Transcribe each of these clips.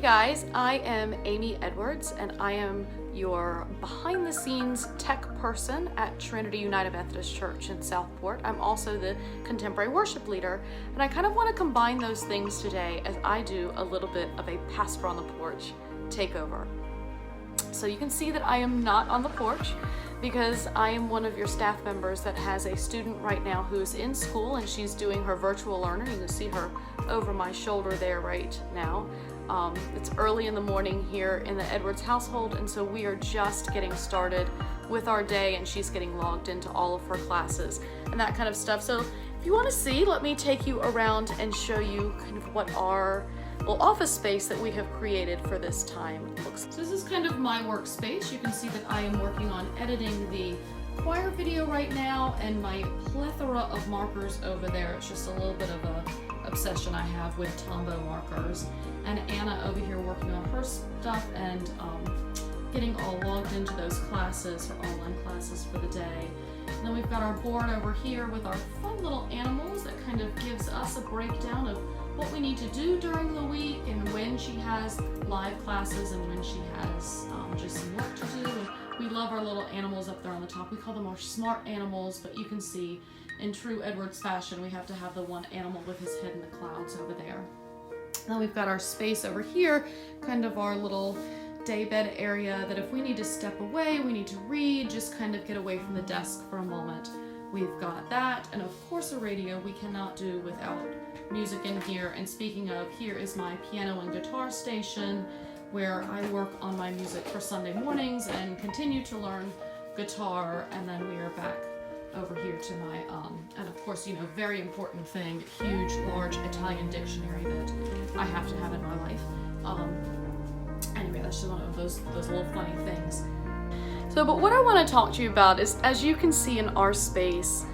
guys, I am Amy Edwards and I am your behind the scenes tech person at Trinity United Methodist Church in Southport. I'm also the contemporary worship leader, and I kind of want to combine those things today as I do a little bit of a pastor on the porch takeover. So you can see that I am not on the porch because I am one of your staff members that has a student right now who's in school and she's doing her virtual learning. You can see her over my shoulder there right now. It's early in the morning here in the Edwards household, and so we are just getting started with our day, and she's getting logged into all of her classes and that kind of stuff. So if you want to see, let me take you around and show you kind of what our little office space that we have created for this time looks like. So this is kind of my workspace. You can see that I am working on editing the choir video right now, and my plethora of markers over there. It's just a little bit of a obsession I have with Tombow markers. And Anna over here working on her stuff and getting all logged into those classes, her online classes for the day. And then we've got our board over here with our fun little animals that kind of gives us a breakdown of what we need to do during the week and when she has live classes and when she has just some work to do. And we love our little animals up there on the top. We call them our smart animals, but you can see in true Edwards fashion, we have to have the one animal with his head in the clouds over there. Then we've got our space over here, kind of our little daybed area that if we need to step away, we need to read, just kind of get away from the desk for a moment. We've got that, and of course a radio we cannot do without music in here. And speaking of, here is my piano and guitar station where I work on my music for Sunday mornings and continue to learn guitar. And then we are back over here to my, and of course, you know, very important thing, huge, large Italian dictionary that I have to have in my life. Anyway, that's just one of those little funny things. So, but what I want to talk to you about is, as you can see in our space,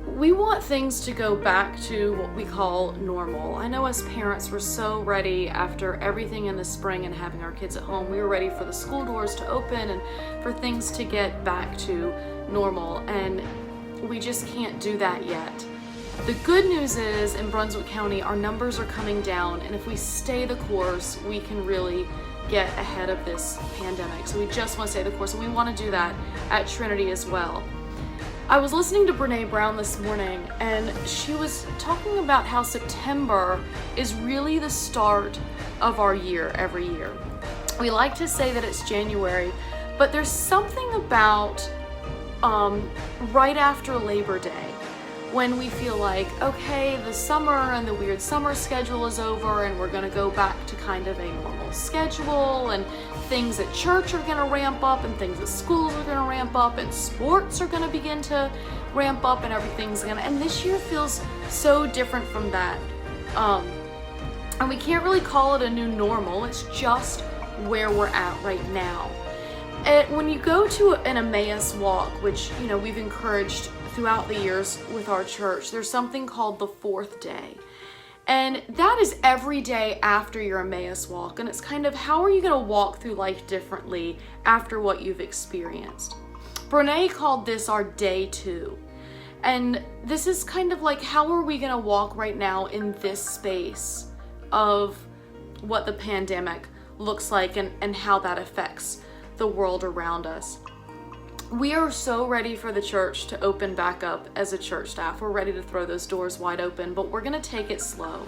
we want things to go back to what we call normal. I know as parents, we're so ready after everything in the spring and having our kids at home. We were ready for the school doors to open and for things to get back to normal, and we just can't do that yet. The good news is in Brunswick County, our numbers are coming down, and if we stay the course, we can really get ahead of this pandemic. So we just want to stay the course, and we want to do that at Trinity as well. I was listening to Brene Brown this morning, and she was talking about how September is really the start of our year every year. We like to say that it's January, but there's something about right after Labor Day when we feel like, okay, the summer and the weird summer schedule is over and we're going to go back to kind of a normal schedule, and things at church are going to ramp up and things at schools are going to ramp up and sports are going to begin to ramp up and everything's going to, and this year feels so different from that. And we can't really call it a new normal. It's just where we're at right now. And when you go to an Emmaus walk, which, you know, we've encouraged throughout the years with our church, there's something called the fourth day. And that is every day after your Emmaus walk. And it's kind of, how are you going to walk through life differently after what you've experienced? Brene called this our day 2. And this is kind of like, how are we going to walk right now in this space of what the pandemic looks like and how that affects the world around us. We are so ready for the church to open back up as a church staff. We're ready to throw those doors wide open, but we're going to take it slow.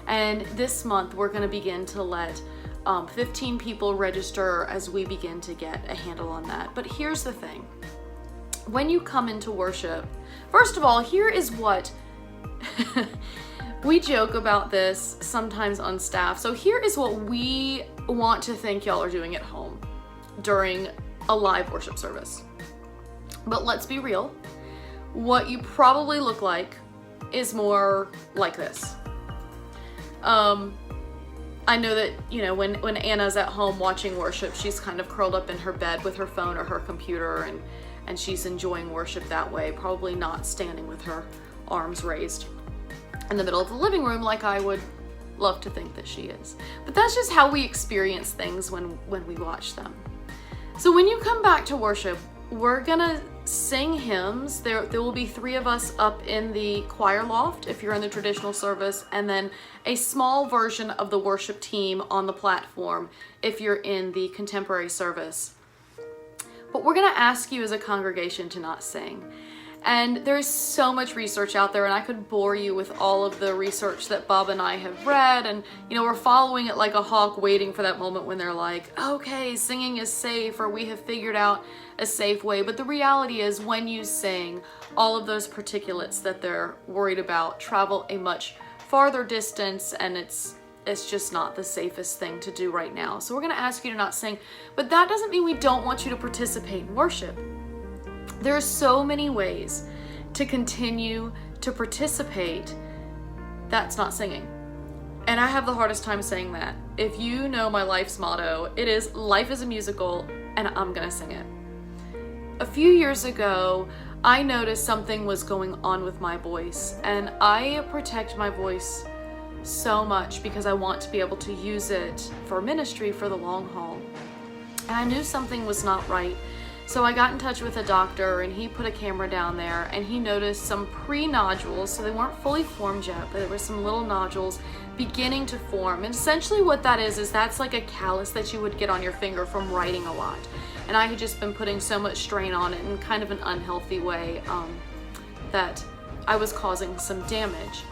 And this month, we're going to begin to let 15 people register as we begin to get a handle on that. But here's the thing. When you come into worship, first of all, here is what we joke about this sometimes on staff. So here is what we want to think y'all are doing at home during a live worship service. But let's be real. What you probably look like is more like this. I know that, you know, when Anna's at home watching worship, she's kind of curled up in her bed with her phone or her computer, and she's enjoying worship that way, probably not standing with her arms raised in the middle of the living room like I would love to think that she is. But that's just how we experience things when we watch them. So when you come back to worship, we're gonna sing hymns. There will be 3 of us up in the choir loft if you're in the traditional service, and then a small version of the worship team on the platform if you're in the contemporary service. But we're going to ask you as a congregation to not sing. And there's so much research out there, and I could bore you with all of the research that Bob and I have read, and we're following it like a hawk, waiting for that moment when they're like, okay, singing is safe, or we have figured out a safe way. But the reality is, when you sing, all of those particulates that they're worried about travel a much farther distance, and it's just not the safest thing to do right now. So we're going to ask you to not sing, but that doesn't mean we don't want you to participate in worship. There are so many ways to continue to participate that's not singing. And I have the hardest time saying that. If you know my life's motto, it is life is a musical, and I'm gonna sing it. A few years ago, I noticed something was going on with my voice, and I protect my voice so much because I want to be able to use it for ministry for the long haul. And I knew something was not right. So I got in touch with a doctor, and he put a camera down there, and he noticed some pre-nodules. So they weren't fully formed yet, but there were some little nodules beginning to form. And essentially what that is that's like a callus that you would get on your finger from writing a lot. And I had just been putting so much strain on it in kind of an unhealthy way that I was causing some damage.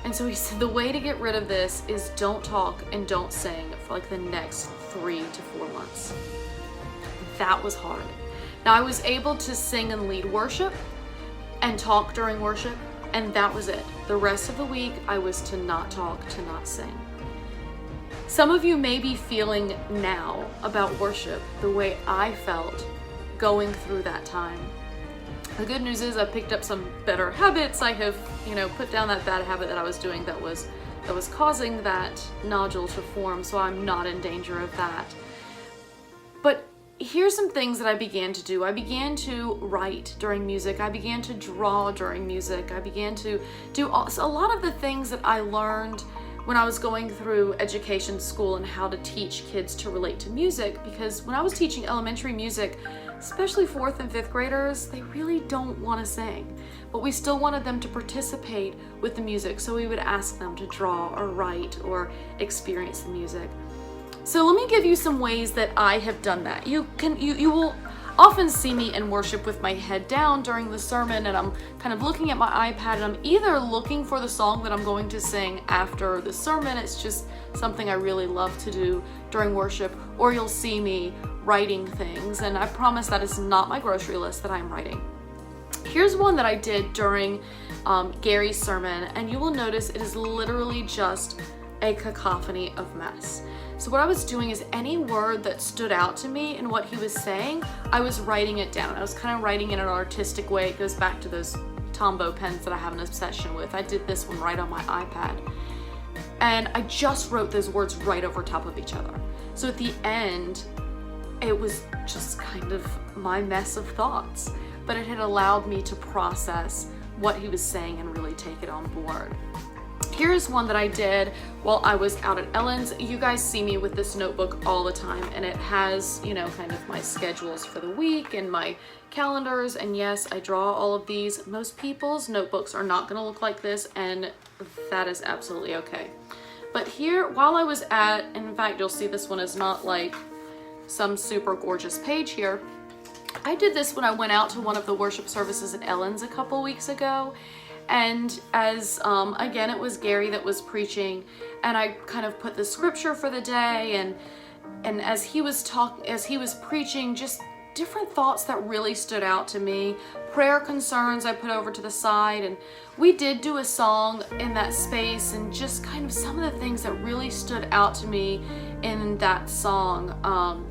And so he said, the way to get rid of this is don't talk and don't sing for like the next 3 to 4 months. That was hard. Now I was able to sing and lead worship and talk during worship, and that was it. The rest of the week I was to not talk, to not sing. Some of you may be feeling now about worship the way I felt going through that time. The good news is I picked up some better habits. I have, put down that bad habit that I was doing that was causing that nodule to form, so I'm not in danger of that. But here's some things that I began to do. I began to write during music. I began to draw during music. I began to do a lot of the things that I learned when I was going through education school and how to teach kids to relate to music. Because when I was teaching elementary music, especially 4th and 5th graders, they really don't want to sing. But we still wanted them to participate with the music, so we would ask them to draw or write or experience the music. So let me give you some ways that I have done that. You will often see me in worship with my head down during the sermon, and I'm kind of looking at my iPad, and I'm either looking for the song that I'm going to sing after the sermon. It's just something I really love to do during worship, or you'll see me writing things, and I promise that is not my grocery list that I'm writing. Here's one that I did during Gary's sermon, and you will notice it is literally just a cacophony of mess. So what I was doing is any word that stood out to me in what he was saying, I was writing it down. I was kind of writing in an artistic way. It goes back to those Tombow pens that I have an obsession with. I did this one right on my iPad. And I just wrote those words right over top of each other. So at the end, it was just kind of my mess of thoughts. But it had allowed me to process what he was saying and really take it on board. Here's one that I did while I was out at Ellen's. You guys see me with this notebook all the time, and it has, kind of my schedules for the week and my calendars. And yes, I draw all of these. Most people's notebooks are not gonna look like this, and that is absolutely okay. But here, while I was and in fact, you'll see this one is not like some super gorgeous page here. I did this when I went out to one of the worship services at Ellen's a couple weeks ago. And as, again, it was Gary that was preaching, and I kind of put the scripture for the day, and as he was preaching, just different thoughts that really stood out to me. Prayer concerns I put over to the side, and we did do a song in that space, and just kind of some of the things that really stood out to me in that song,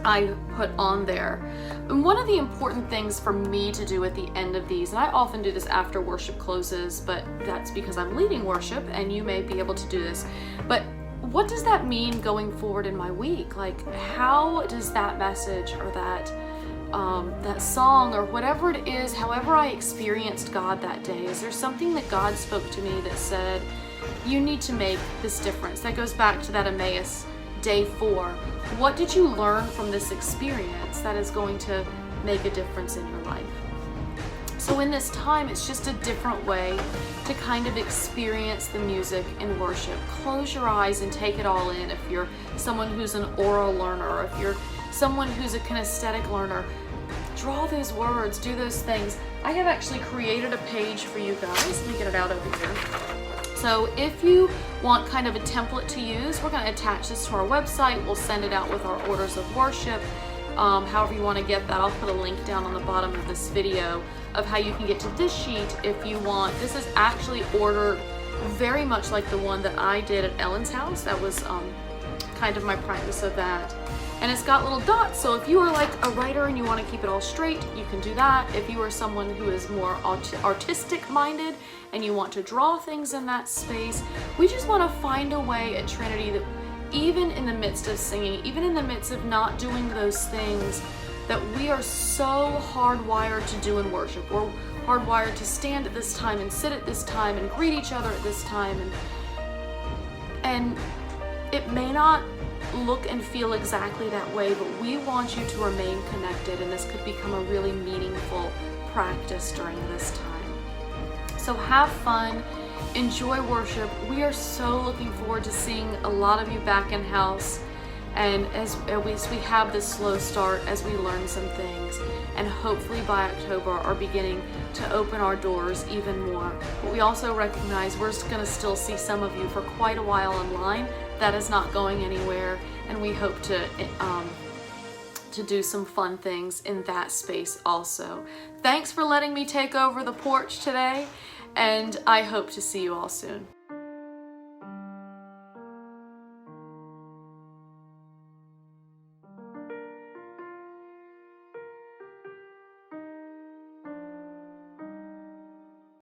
I put on there. And one of the important things for me to do at the end of these, and I often do this after worship closes, but that's because I'm leading worship, and you may be able to do this, but what does that mean going forward in my week? Like, how does that message or that song or whatever it is, however I experienced God that day, is there something that God spoke to me that said, you need to make this difference? That goes back to that Emmaus Day 4. What did you learn from this experience that is going to make a difference in your life. So in this time, it's just a different way to kind of experience the music in worship. Close your eyes and take it all in. If you're someone who's an oral learner, or if you're someone who's a kinesthetic learner, draw those words, do those things. I have actually created a page for you guys. Let me get it out over here. So if you want kind of a template to use, we're going to attach this to our website. We'll send it out with our orders of worship. However you want to get that, I'll put a link down on the bottom of this video of how you can get to this sheet if you want. This is actually ordered very much like the one that I did at Ellen's house. That was kind of my practice of that. And it's got little dots, so if you are like a writer and you want to keep it all straight, you can do that. If you are someone who is more artistic minded and you want to draw things in that space, we just want to find a way at Trinity that even in the midst of singing, even in the midst of not doing those things that we are so hardwired to do in worship. We're hardwired to stand at this time and sit at this time and greet each other at this time, and it may not look and feel exactly that way, but we want you to remain connected, and this could become a really meaningful practice during this time. So have fun, enjoy worship. We are so looking forward to seeing a lot of you back in house, and as we have this slow start, as we learn some things, and hopefully by October are beginning to open our doors even more. But we also recognize we're going to still see some of you for quite a while online. That is not going anywhere, and we hope to do some fun things in that space also. Thanks for letting me take over the porch today, and I hope to see you all soon.